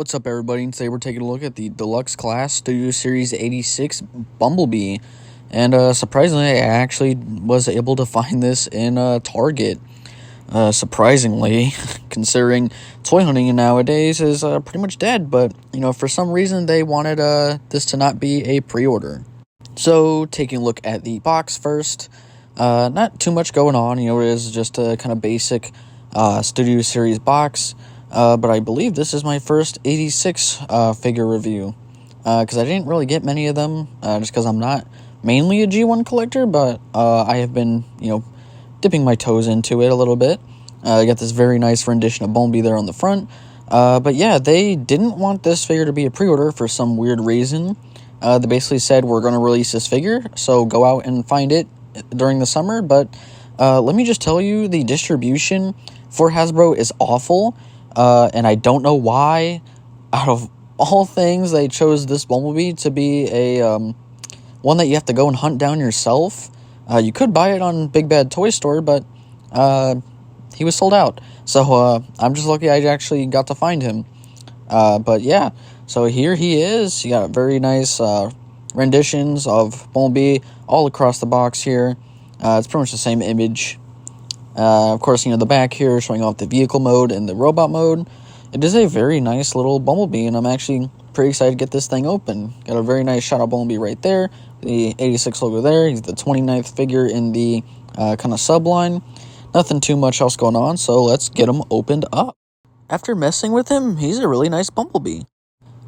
What's up, everybody? And today we're taking a look at the Deluxe Class Studio Series 86 Bumblebee. And surprisingly, I actually was able to find this in Target. Surprisingly, considering toy hunting nowadays is pretty much dead. But, for some reason, they wanted this to not be a pre-order. So, taking a look at the box first, not too much going on. It is just a kind of basic Studio Series box. But I believe this is my first 86 figure review, because I didn't really get many of them, just because I'm not mainly a G1 collector, but I have been, dipping my toes into it a little bit. I got this very nice rendition of Bumblebee there on the front, but yeah, they didn't want this figure to be a pre-order for some weird reason. They basically said, we're going to release this figure, so go out and find it during the summer, but let me just tell you, the distribution for Hasbro is awful. And I don't know why, out of all things, they chose this Bumblebee to be a one that you have to go and hunt down yourself. You could buy it on Big Bad Toy Store, but he was sold out. So I'm just lucky I actually got to find him. But yeah, so here he is. You got very nice renditions of Bumblebee all across the box here. It's pretty much the same image. Of course, the back here showing off the vehicle mode and the robot mode. It is a very nice little Bumblebee, and I'm actually pretty excited to get this thing open. Got a very nice shot of Bumblebee right there. The 86 logo there. He's the 29th figure in the kind of subline. Nothing too much else going on, so let's get him opened up. After messing with him, he's a really nice Bumblebee.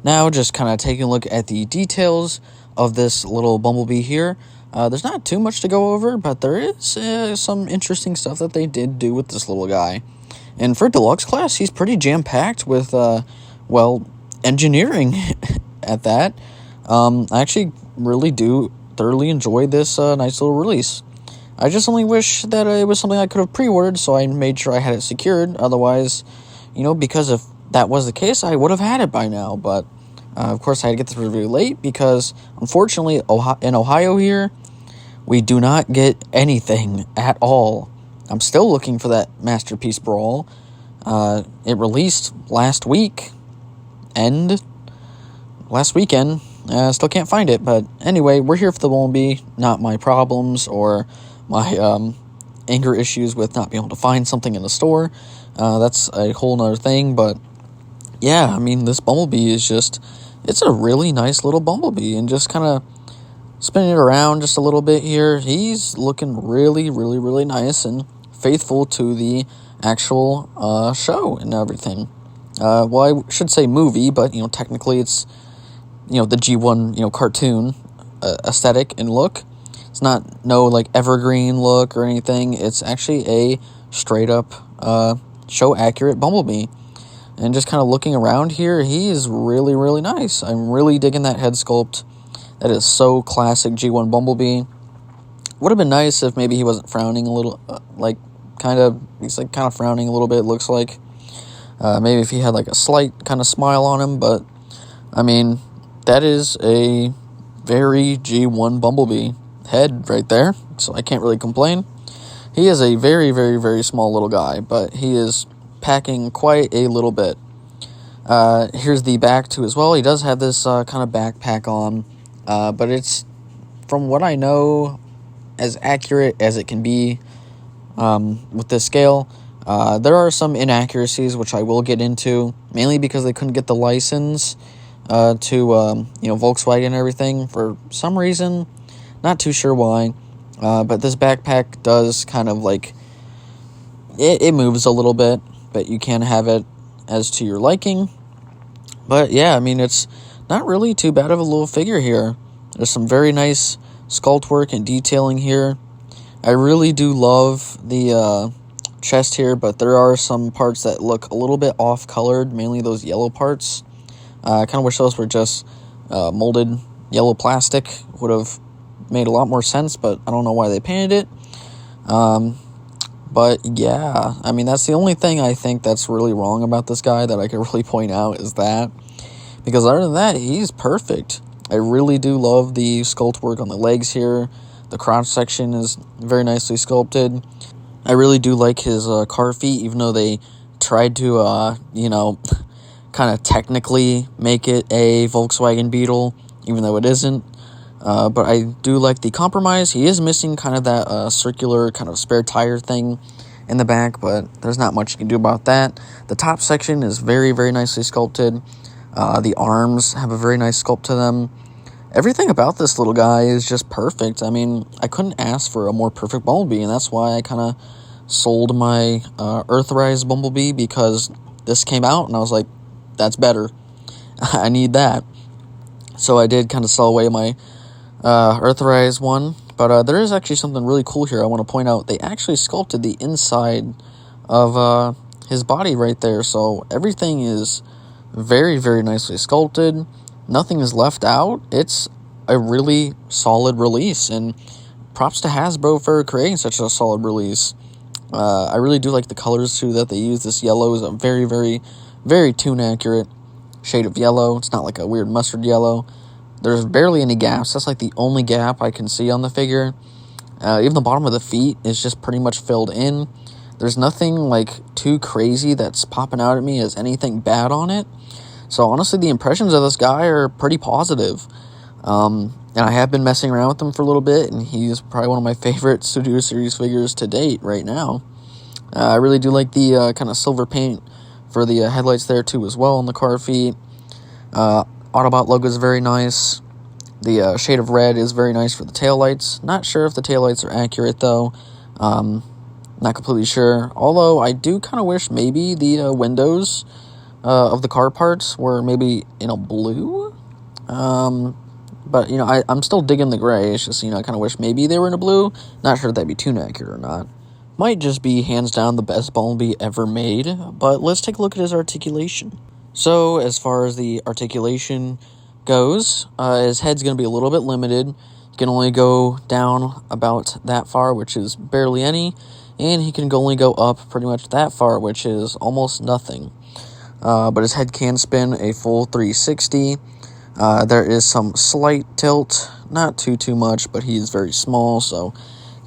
Now, just kind of taking a look at the details of this little Bumblebee here. There's not too much to go over, but there is some interesting stuff that they did do with this little guy. And for Deluxe Class, he's pretty jam-packed with, engineering at that. I actually really do thoroughly enjoy this nice little release. I just only wish that it was something I could have pre-ordered, so I made sure I had it secured. Otherwise, because if that was the case, I would have had it by now. But, of course, I had to get this review late because, unfortunately, in Ohio here, we do not get anything at all. I'm still looking for that Masterpiece Brawl. It released last weekend. Still can't find it. But anyway, we're here for the Bumblebee, not my problems or my anger issues with not being able to find something in the store. That's a whole nother thing. But yeah, this Bumblebee is it's a really nice little Bumblebee. And just kind of spinning it around just a little bit here, he's looking really, really, really nice and faithful to the actual show and everything. Well, I should say movie, but, technically it's, the G1, cartoon aesthetic and look. It's not no, evergreen look or anything. It's actually a straight-up show-accurate Bumblebee. And just kind of looking around here, he is really, really nice. I'm really digging that head sculpt. That is so classic G1 Bumblebee. Would have been nice if maybe he wasn't frowning a little, he's kind of frowning a little bit, it looks like. Maybe if he had a slight kind of smile on him, but, that is a very G1 Bumblebee head right there, so I can't really complain. He is a very, very, very small little guy, but he is packing quite a little bit. Here's the back too as well. He does have this kind of backpack on. But it's, from what I know, as accurate as it can be with this scale. There are some inaccuracies, which I will get into, mainly because they couldn't get the license to, Volkswagen and everything for some reason. Not too sure why. But this backpack does kind of, it moves a little bit, but you can have it as to your liking. But, yeah, it's not really too bad of a little figure here. There's some very nice sculpt work and detailing here. I really do love the chest here, but there are some parts that look a little bit off-colored, mainly those yellow parts. I kind of wish those were just molded yellow plastic. Would have made a lot more sense, but I don't know why they painted it. But, yeah, that's the only thing I think that's really wrong about this guy that I could really point out is that. Because other than that, he's perfect. I really do love the sculpt work on the legs here. The crotch section is very nicely sculpted. I really do like his car feet, even though they tried to, kind of technically make it a Volkswagen Beetle, even though it isn't. But I do like the compromise. He is missing kind of that circular kind of spare tire thing in the back, but there's not much you can do about that. The top section is very, very nicely sculpted. The arms have a very nice sculpt to them. Everything about this little guy is just perfect. I mean, I couldn't ask for a more perfect Bumblebee, and that's why I kind of sold my Earthrise Bumblebee, because this came out, and I was like, that's better. I need that. So I did kind of sell away my Earthrise one, but there is actually something really cool here I want to point out. They actually sculpted the inside of his body right there, so everything is very, very nicely sculpted. Nothing is left out. It's a really solid release, and props to Hasbro for creating such a solid release. I really do like the colors too that they use. This yellow is a very, very, very tune accurate shade of yellow. It's not like a weird mustard yellow. There's barely any gaps. That's like the only gap I can see on the figure. Even the bottom of the feet is just pretty much filled in. There's nothing like too crazy that's popping out at me as anything bad on it. So honestly, the impressions of this guy are pretty positive. And I have been messing around with him for a little bit, and he's probably one of my favorite Studio Series figures to date right now. I really do like the kind of silver paint for the headlights there too as well on the car feet. Autobot logo is very nice. The shade of red is very nice for the taillights. Not sure if the taillights are accurate though. Not completely sure. Although I do kind of wish maybe the windows of the car parts were maybe in a blue. But, you know, I'm still digging the gray. It's just, you know, I kind of wish maybe they were in a blue. Not sure if that'd be too accurate or not. Might just be hands down the best Bumblebee ever made. But let's take a look at his articulation. So, as far as the articulation goes, his head's going to be a little bit limited. He can only go down about that far, which is barely any. And he can only go up pretty much that far, which is almost nothing. But his head can spin a full 360. There is some slight tilt, not too much, but he is very small, so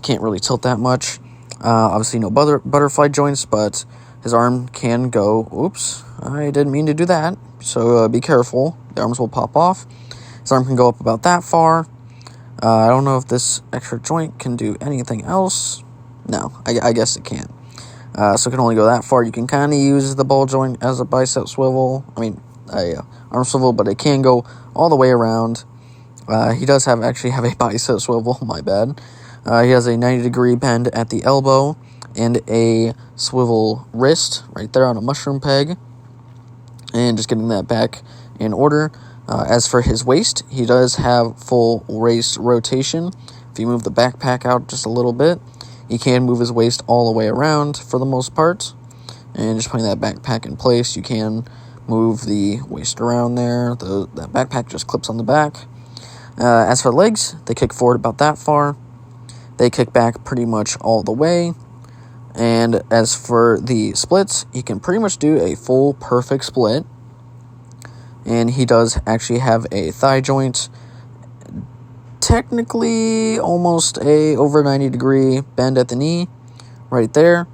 can't really tilt that much. Obviously no butterfly joints, but his arm can go, oops, I didn't mean to do that, so be careful, the arms will pop off. His arm can go up about that far. I don't know if this extra joint can do anything else. No, I guess it can't. So it can only go that far. You can kind of use the ball joint as a bicep swivel, arm swivel, but it can go all the way around. He does actually have a bicep swivel, my bad. He has a 90-degree bend at the elbow and a swivel wrist right there on a mushroom peg. And just getting that back in order. As for his waist, he does have full waist rotation. If you move the backpack out just a little bit, he can move his waist all the way around for the most part. And just putting that backpack in place, you can move the waist around there. That backpack just clips on the back. As for legs, they kick forward about that far. They kick back pretty much all the way. And as for the splits, he can pretty much do a full perfect split. And he does actually have a thigh joint. Technically, almost a over 90-degree bend at the knee right there.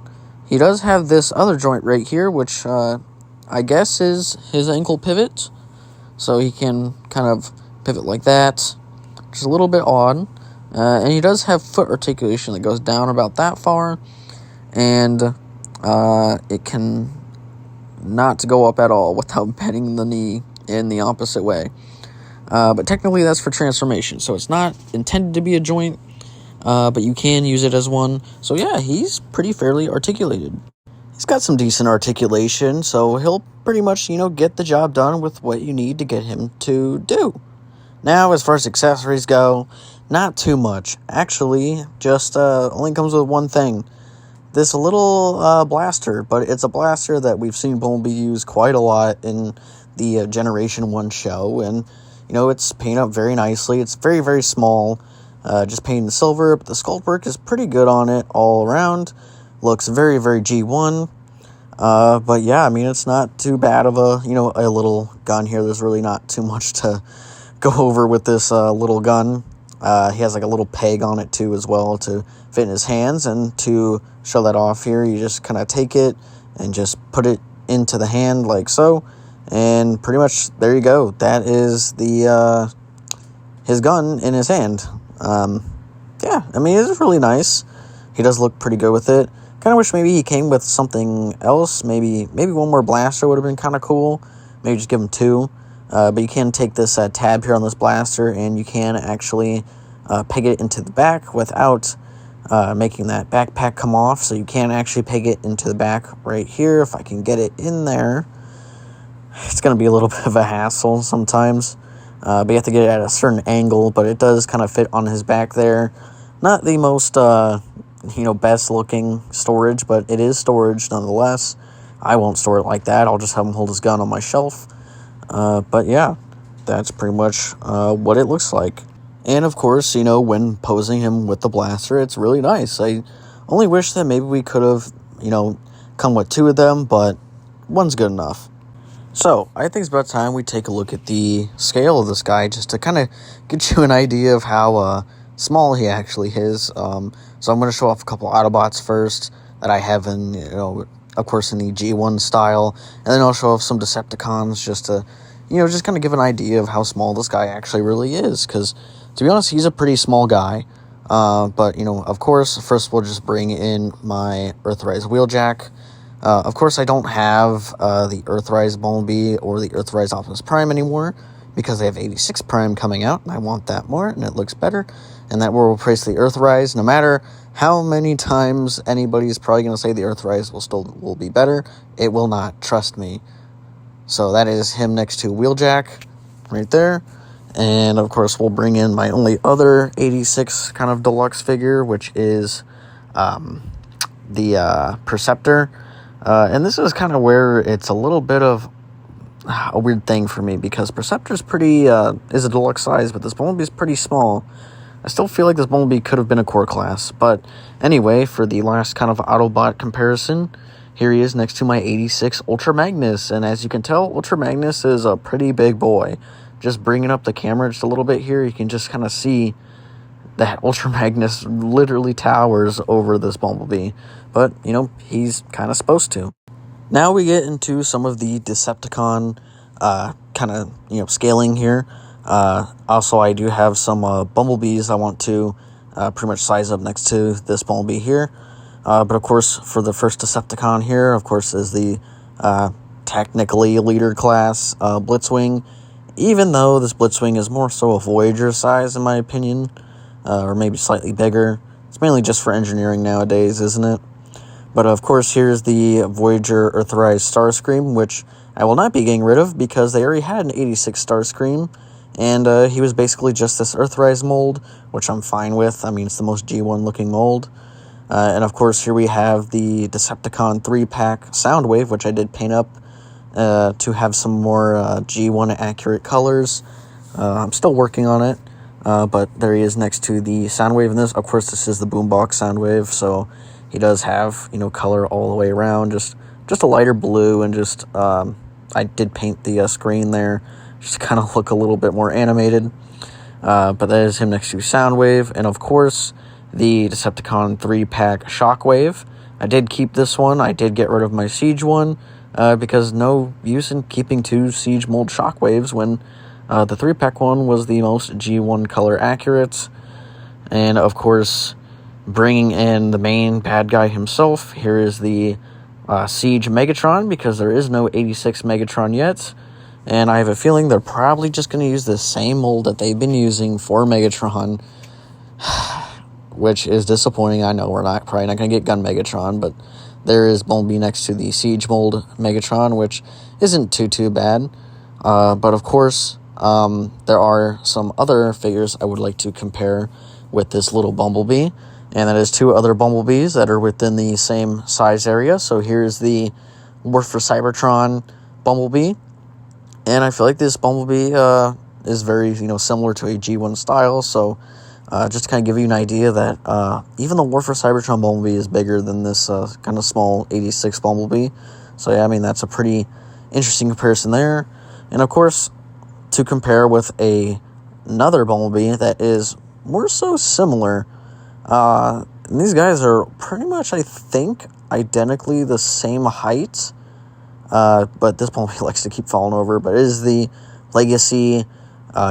He does have this other joint right here, which I guess is his ankle pivot. So he can kind of pivot like that, which is a little bit odd. And he does have foot articulation that goes down about that far. And it can not go up at all without bending the knee in the opposite way. But technically that's for transformation, so it's not intended to be a joint, but you can use it as one. So yeah, he's pretty fairly articulated. He's got some decent articulation, so he'll pretty much, get the job done with what you need to get him to do. Now, as far as accessories go, not too much. Actually, just only comes with one thing. This little blaster, but it's a blaster that we've seen Bumblebee use quite a lot in the Generation 1 show, and it's painted up very nicely. It's very, very small, just painted silver, but the sculpt work is pretty good on it all around. Looks very, very G1. But yeah, it's not too bad of a little gun here. There's really not too much to go over with this little gun. He has like a little peg on it too as well to fit in his hands, and to show that off here, you just kind of take it and just put it into the hand like so, And pretty much, there you go. That is the his gun in his hand. Yeah, I mean, it's really nice. He does look pretty good with it. Kind of wish maybe he came with something else. Maybe one more blaster would have been kind of cool. Maybe just give him 2. But you can take this tab here on this blaster, and you can actually peg it into the back without making that backpack come off. So you can actually peg it into the back right here. If I can get it in there, it's going to be a little bit of a hassle sometimes. But you have to get it at a certain angle, but it does kind of fit on his back there. Not the most, best looking storage, but it is storage nonetheless. I won't store it like that. I'll just have him hold his gun on my shelf. But yeah, that's pretty much what it looks like. And of course, when posing him with the blaster, it's really nice. I only wish that maybe we could have, come with 2 of them, but one's good enough. So, I think it's about time we take a look at the scale of this guy, just to kind of get you an idea of how small he actually is. So I'm going to show off a couple Autobots first that I have in, of course, in the G1 style, and then I'll show off some Decepticons just to, just kind of give an idea of how small this guy actually really is, because, to be honest, he's a pretty small guy. But, of course, first we'll just bring in my Earthrise Wheeljack. Of course, I don't have the Earthrise Bumblebee or the Earthrise Optimus Prime anymore, because they have 86 Prime coming out, and I want that more, and it looks better, and that will replace the Earthrise. No matter how many times anybody's probably going to say the Earthrise will be better, it will not, trust me. So that is him next to Wheeljack, right there. And, of course, we'll bring in my only other 86 kind of deluxe figure, which is the Perceptor. And this is kind of where it's a little bit of a weird thing for me, because Perceptor's is a deluxe size, but this Bumblebee is pretty small. I still feel like this Bumblebee could have been a core class. But anyway, for the last kind of Autobot comparison, here he is next to my 86 Ultra Magnus. And as you can tell, Ultra Magnus is a pretty big boy. Just bringing up the camera just a little bit here, you can just kind of see that Ultra Magnus literally towers over this Bumblebee. But, he's kind of supposed to. Now we get into some of the Decepticon kind of, scaling here. Also, I do have some Bumblebees I want to pretty much size up next to this Bumblebee here. But, of course, for the first Decepticon here, of course, is the technically leader class Blitzwing. Even though this Blitzwing is more so a Voyager size, in my opinion, or maybe slightly bigger. It's mainly just for engineering nowadays, isn't it? But, of course, here's the Voyager Earthrise Starscream, which I will not be getting rid of because they already had an 86 Starscream, and he was basically just this Earthrise mold, which I'm fine with. I mean, it's the most G1-looking mold. And, of course, here we have the Decepticon 3-pack Soundwave, which I did paint up to have some more G1 accurate colors. I'm still working on it, but there he is next to the Soundwave. And this is the Boombox Soundwave, so he does have, color all the way around, just a lighter blue, and just, I did paint the screen there, just to kind of look a little bit more animated. But that is him next to Soundwave, and of course, the Decepticon 3-pack Shockwave. I did keep this one. I did get rid of my Siege one, because no use in keeping 2 Siege mold Shockwaves when the 3-pack one was the most G1 color accurate. And, of course, bringing in the main bad guy himself, here is the Siege Megatron, because there is no 86 Megatron yet. And I have a feeling they're probably just going to use the same mold that they've been using for Megatron, which is disappointing. I know we're probably not going to get Gun Megatron, but there is Bumblebee next to the Siege mold Megatron, which isn't too bad. But of course, there are some other figures I would like to compare with this little Bumblebee, and that is 2 other Bumblebees that are within the same size area. So here's the War for Cybertron Bumblebee, and I feel like this Bumblebee is very similar to a G1 style. So just to kind of give you an idea that even the War for Cybertron Bumblebee is bigger than this kind of small 86 Bumblebee. So yeah, I mean, that's a pretty interesting comparison there. And of course, to compare with another Bumblebee that is more so similar, these guys are pretty much, I think, identically the same height. but this Bumblebee likes to keep falling over. But it is the Legacy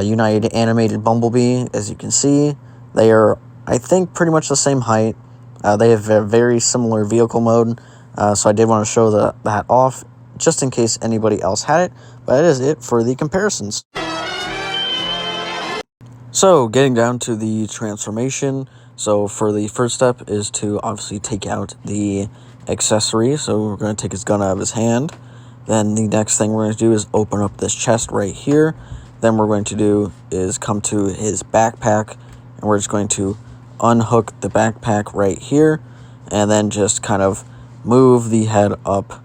United animated Bumblebee. As you can see, they are, I think, pretty much the same height. They have a very similar vehicle mode, so I did want to show that off, just in case anybody else had it. But that is it for the comparisons. So, getting down to the transformation. So, for the first step is to obviously take out the accessory. So, we're going to take his gun out of his hand. Then the next thing we're going to do is open up this chest right here. Then what we're going to do is come to his backpack, and we're just going to unhook the backpack right here, and then just kind of move the head up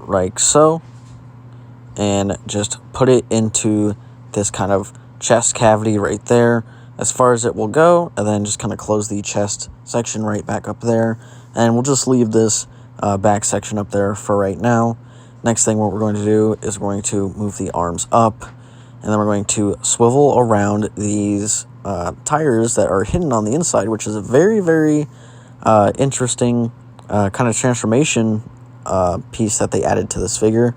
like so, and just put it into this kind of chest cavity right there as far as it will go, and then just kind of close the chest section right back up there, and we'll just leave this back section up there for right now. Next thing what we're going to do is we're going to move the arms up, and then we're going to swivel around these tires that are hidden on the inside, which is a very, very interesting kind of transformation piece that they added to this figure.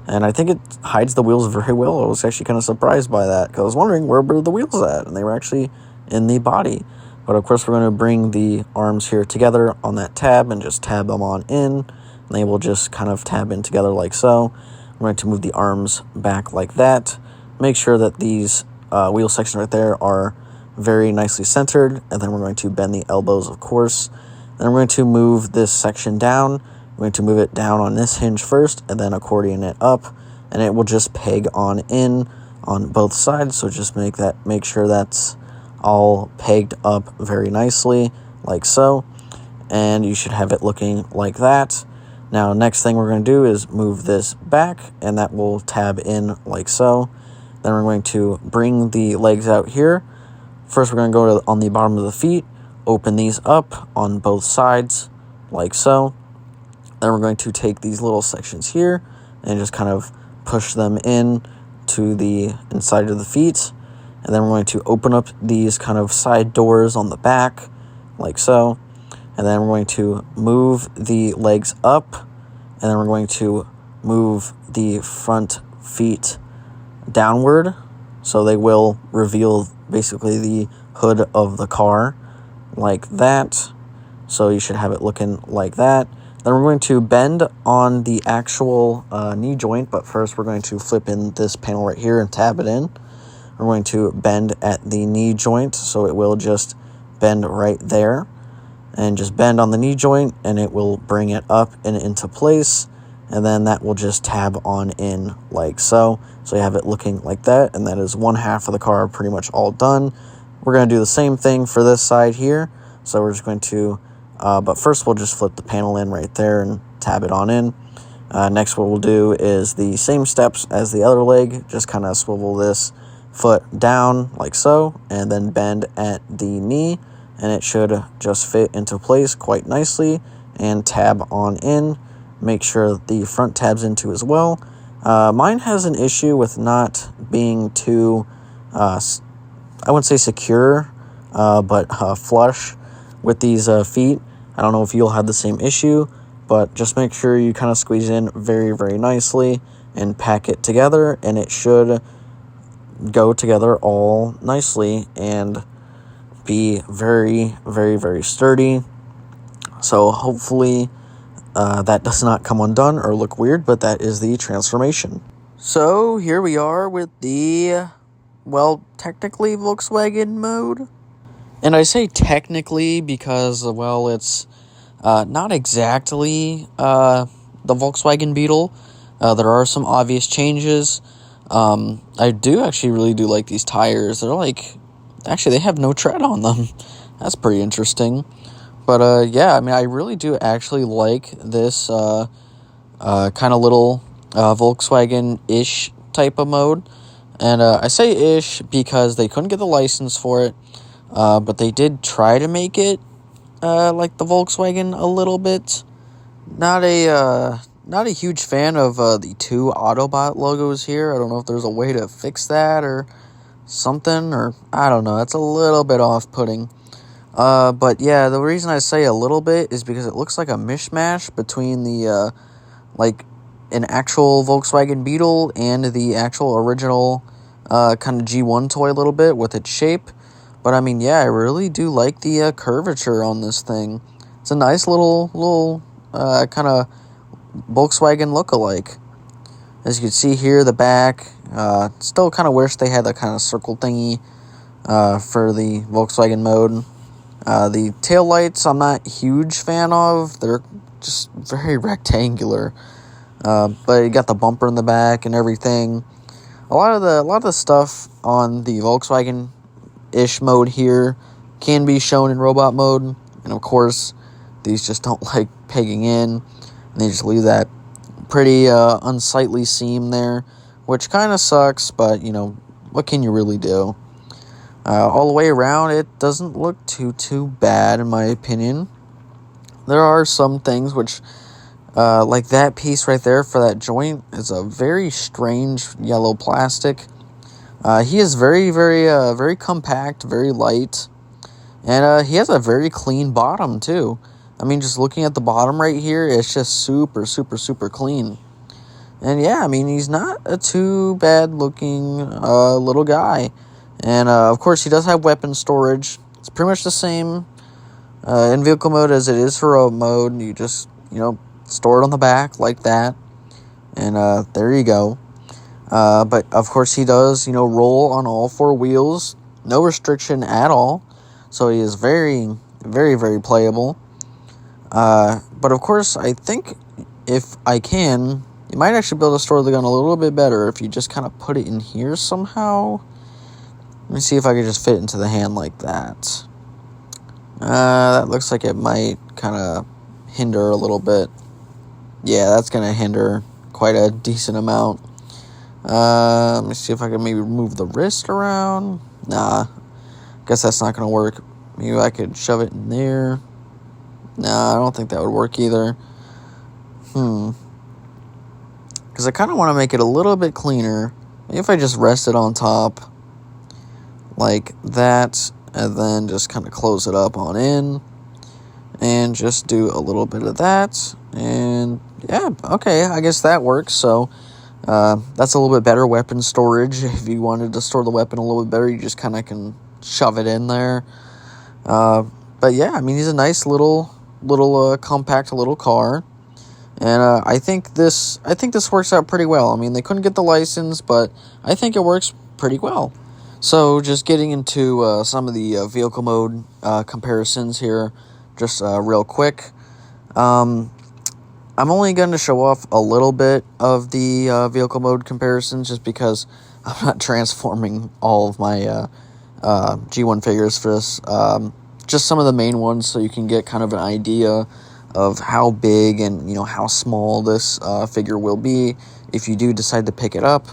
And I think it hides the wheels very well. I was actually kind of surprised by that, because I was wondering where were the wheels at, and they were actually in the body. But of course, we're going to bring the arms here together on that tab and just tab them on in. And they will just kind of tab in together like so. We're going to move the arms back like that. Make sure that these wheel sections right there are very nicely centered. And then we're going to bend the elbows, of course. Then we're going to move this section down. We're going to move it down on this hinge first, and then accordion it up. And it will just peg on in on both sides. So just make sure that's all pegged up very nicely, like so. And you should have it looking like that. Now, next thing we're going to do is move this back, and that will tab in like so. Then we're going to bring the legs out here. First, we're going to go on the bottom of the feet, open these up on both sides, like so. Then we're going to take these little sections here and just kind of push them in to the inside of the feet. And then we're going to open up these kind of side doors on the back, like so. And then we're going to move the legs up, and then we're going to move the front feet downward, so they will reveal basically the hood of the car, like that. So you should have it looking like that. Then we're going to bend on the actual knee joint, but first we're going to flip in this panel right here and tab it in. We're going to bend at the knee joint, so it will just bend right there. And just bend on the knee joint, and it will bring it up and into place, and then that will just tab on in like so. So you have it looking like that, and that is one half of the car pretty much all done. We're going to do the same thing for this side here. So we're just going to, but first we'll just flip the panel in right there and tab it on in. Next what we'll do is the same steps as the other leg, just kind of swivel this foot down like so, and then bend at the knee. And it should just fit into place quite nicely, and tab on in. Make sure the front tabs into as well. Mine has an issue with not being too, I wouldn't say secure, but flush with these feet. I don't know if you'll have the same issue, but just make sure you kind of squeeze in very, very nicely and pack it together, and it should go together all nicely and be very, very, very sturdy. So hopefully that does not come undone or look weird, but that is the transformation. So here we are with the, well, technically Volkswagen mode. And I say technically because, well, it's not exactly the Volkswagen Beetle. There are some obvious changes. I do actually really do like these tires. They're like, actually, they have no tread on them. That's pretty interesting. But, yeah, I mean, I really do actually like this kind of little Volkswagen-ish type of mode. And I say ish because they couldn't get the license for it. But they did try to make it like the Volkswagen a little bit. Not a huge fan of the two Autobot logos here. I don't know if there's a way to fix that or something, or I don't know. It's a little bit off-putting. But yeah, the reason I say a little bit is because it looks like a mishmash between the like an actual Volkswagen Beetle and the actual original kind of G1 toy a little bit with its shape. But I mean, yeah, I really do like the curvature on this thing. It's a nice little kind of Volkswagen look-alike. As you can see here, the back, still kind of wish they had that kind of circle thingy for the Volkswagen mode. The taillights I'm not a huge fan of. They're just very rectangular. But you got the bumper in the back and everything. A lot of the stuff on the Volkswagen-ish mode here can be shown in robot mode. And of course, these just don't like pegging in. And they just leave that pretty unsightly seam there, which kind of sucks, but you know, what can you really do? All the way around, it doesn't look too bad in my opinion. There are some things which, like that piece right there for that joint is a very strange yellow plastic. He is very compact, very light, and he has a very clean bottom too. I mean, just looking at the bottom right here, it's just super clean. And yeah, I mean, he's not a too bad looking little guy. And of course, he does have weapon storage. It's pretty much the same in vehicle mode as it is for road mode. You just, store it on the back like that. And there you go. But of course, he does, roll on all four wheels. No restriction at all. So he is very playable. But of course, I think if I can, you might actually be able to store the gun a little bit better if you just kind of put it in here somehow. Let me see if I can just fit it into the hand like that. That looks like it might kind of hinder a little bit. Yeah, that's going to hinder quite a decent amount. Let me see if I can maybe move the wrist around. Nah, guess that's not going to work. Maybe I could shove it in there. Nah, I don't think that would work either. Because I kind of want to make it a little bit cleaner. Maybe if I just rest it on top like that, and then just kind of close it up on in, and just do a little bit of that, and yeah, okay, I guess that works. So that's a little bit better weapon storage. If you wanted to store the weapon a little bit better, you just kind of can shove it in there. But yeah, I mean, he's a nice little compact little car, and I think this works out pretty well. I mean, they couldn't get the license, but I think it works pretty well. So just getting into some of the vehicle mode comparisons here, just real quick. I'm only going to show off a little bit of the vehicle mode comparisons just because I'm not transforming all of my G1 figures for this. Just some of the main ones so you can get kind of an idea of how big and how small this figure will be if you do decide to pick it up.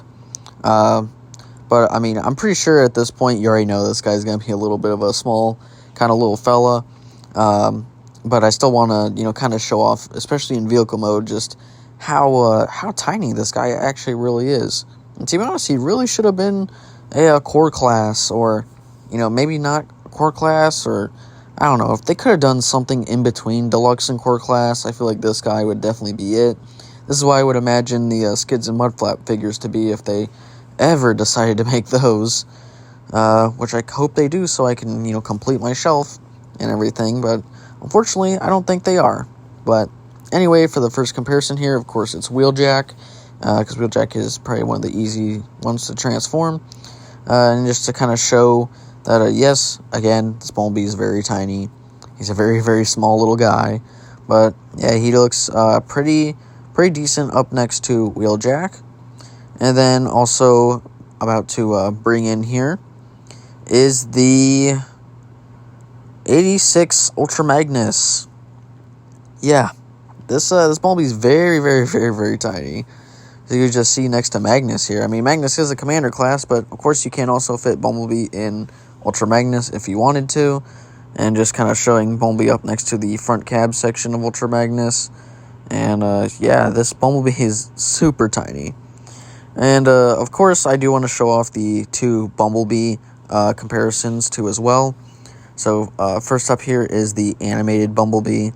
But I mean, I'm pretty sure at this point you already know this guy's going to be a little bit of a small kind of little fella. But I still want to, kind of show off, especially in vehicle mode, just how tiny this guy actually really is. And to be honest, he really should have been a core class, or, maybe not core class, or I don't know. If they could have done something in between deluxe and core class, I feel like this guy would definitely be it. This is why I would imagine the Skids and Mudflap figures to be if they ever decided to make those, which I hope they do so I can, complete my shelf and everything, but unfortunately, I don't think they are. But anyway, for the first comparison here, of course, it's Wheeljack, because Wheeljack is probably one of the easy ones to transform, and just to kind of show that, yes, again, this Bumblebee is very tiny. He's a very small little guy, but yeah, he looks pretty decent up next to Wheeljack. And then also about to bring in here is the 86 Ultra Magnus. Yeah, this Bumblebee is very tiny. So you just see next to Magnus here. I mean, Magnus is a commander class, but of course you can also fit Bumblebee in Ultra Magnus if you wanted to. And just kind of showing Bumblebee up next to the front cab section of Ultra Magnus. And yeah, this Bumblebee is super tiny. And, of course, I do want to show off the two Bumblebee comparisons, too, as well. So, first up here is the animated Bumblebee,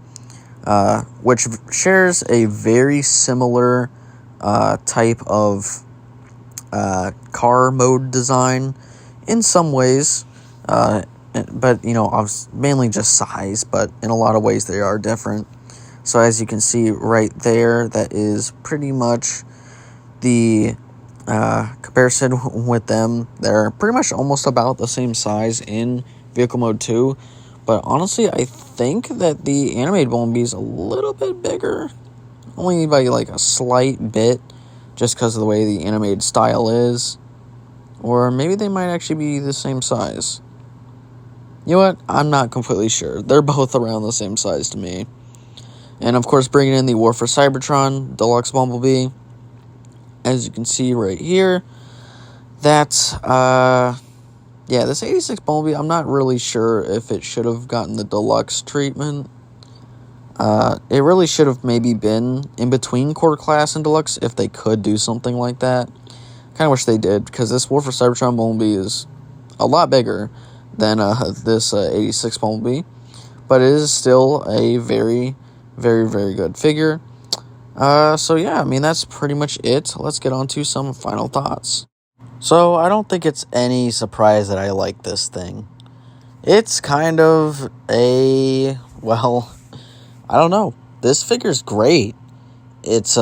which shares a very similar type of car mode design in some ways, but mainly just size, but in a lot of ways they are different. So as you can see right there, that is pretty much the comparison with them. They're pretty much almost about the same size in vehicle mode 2, but honestly I think that the animated Bumblebee is a little bit bigger, only by like a slight bit, just because of the way the animated style is. Or maybe they might actually be the same size. You know what? I'm not completely sure. They're both around the same size to me. And of course, bringing in the War for Cybertron Deluxe Bumblebee. As you can see right here, that's, this 86 Bumblebee, I'm not really sure if it should have gotten the Deluxe treatment. It really should have maybe been in between Core Class and Deluxe if they could do something like that. Kind of wish they did, because this War for Cybertron Bumblebee is a lot bigger than this 86 Bumblebee, but it is still a very, very, very good figure. So yeah, I mean, that's pretty much it. Let's get on to some final thoughts. So I don't think it's any surprise that I like this thing. It's kind of I don't know. This figure's great. It's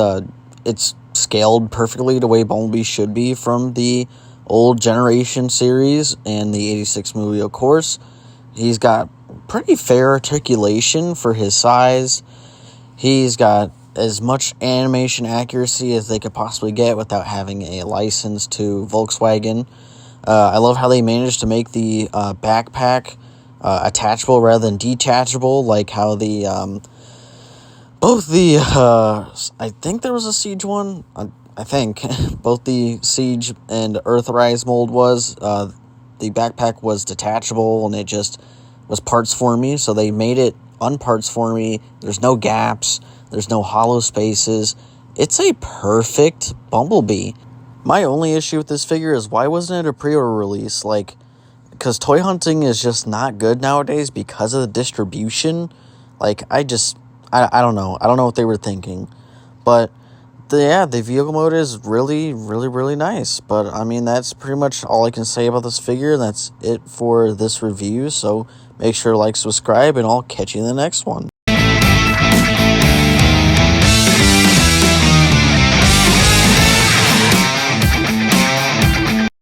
scaled perfectly the way Bumblebee should be from the old generation series and the 86 movie, of course. He's got pretty fair articulation for his size. He's got as much animation accuracy as they could possibly get without having a license to Volkswagen. I love how they managed to make the backpack attachable rather than detachable, like how the I think there was a Siege one. I think both the Siege and Earthrise mold was. The backpack was detachable and it just was parts for me. So they made it unparts for me. There's no gaps. There's no hollow spaces. It's a perfect Bumblebee. My only issue with this figure is why wasn't it a pre-order release? Because toy hunting is just not good nowadays because of the distribution. I don't know. I don't know what they were thinking. But, the vehicle mode is really, really, really nice. But, I mean, that's pretty much all I can say about this figure. That's it for this review. So, make sure to like, subscribe, and I'll catch you in the next one.